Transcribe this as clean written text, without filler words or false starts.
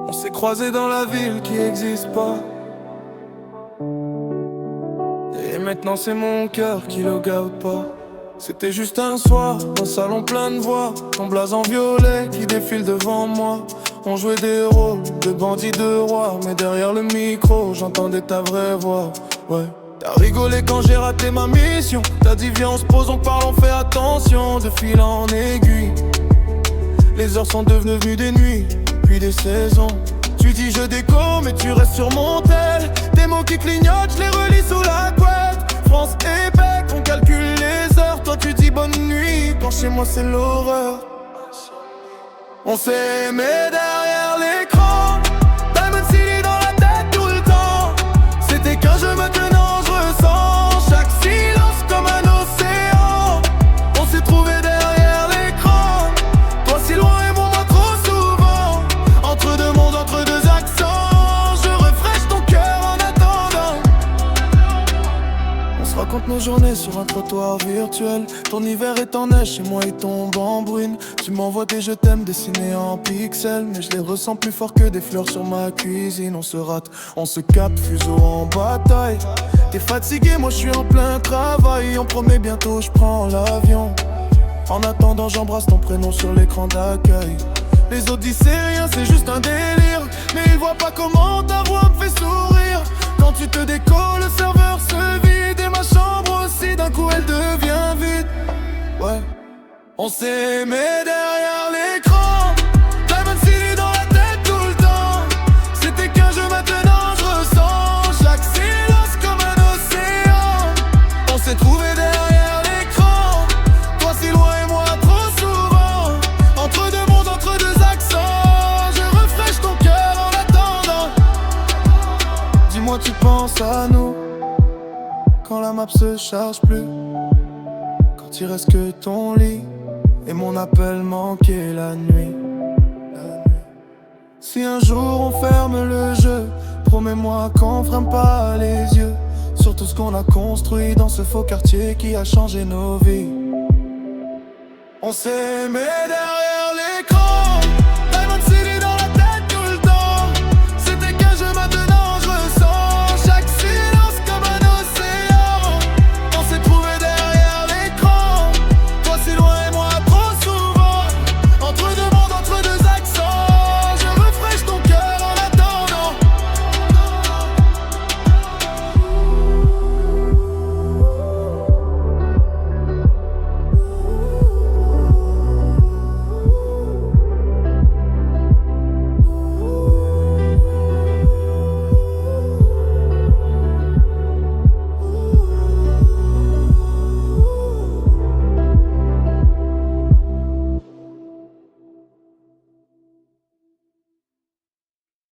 On s'est croisés dans la ville qui existe pas. Et maintenant c'est mon cœur qui log out pas. C'était juste un soir, un salon plein de voix, ton blaze en violet qui défile devant moi. On jouait des rôles de bandits de rois, mais derrière le micro j'entendais ta vraie voix. Ouais. T'as rigolé quand j'ai raté ma mission. T'as dit viens on se pose, on parle, on fait attention. De fil en aiguille, les heures sont devenues des nuits, puis des saisons. Tu dis je déco mais tu restes sur mon tel. Des mots qui clignotent, je les relis sous la couette. France et Bec, on calcule les heures. Toi tu dis bonne nuit, quand chez moi c'est l'horreur. On s'est aimé derrière l'écran, Diamond City dans la tête tout le temps. C'était qu'un jeu, maintenant je ressens chaque silence comme un océan. On s'est trouvé derrière l'écran, toi si loin et moi trop souvent. Entre deux mondes, entre deux accents, je refresh ton cœur en attendant. On se raconte nos journées sur un trottoir virtuel. Ton hiver est en neige, chez moi il tombe en bruine. Tu m'envoies des je t'aime dessinés en pixels, mais je les ressens plus fort que des fleurs sur ma cuisine. On se rate, on se capte, fuseau en bataille. T'es fatigué, moi je suis en plein travail. On promet bientôt, je prends l'avion. En attendant, j'embrasse ton prénom sur l'écran d'accueil. Les autres disent c'est rien, c'est juste un délire, mais ils voient pas comment ta voix me fait sourire. Quand tu te décolles, le serveur se vide et ma chambre aussi, d'un coup elle devient vide. Ouais. On s'est aimé derrière l'écran, Diamond City dans la tête tout le temps. C'était qu'un jeu, maintenant je ressens chaque silence comme un océan. On s'est trouvé derrière l'écran, toi si loin et moi trop souvent. Entre deux mondes, entre deux accents, je refresh ton cœur en attendant. Dis-moi tu penses à nous, quand la map se charge plus, quand il reste que ton lit et mon appel manqué la nuit. Si un jour on ferme le jeu, promets-moi qu'on ferme pas les yeux sur tout ce qu'on a construit dans ce faux quartier qui a changé nos vies. On s'est aimé derrière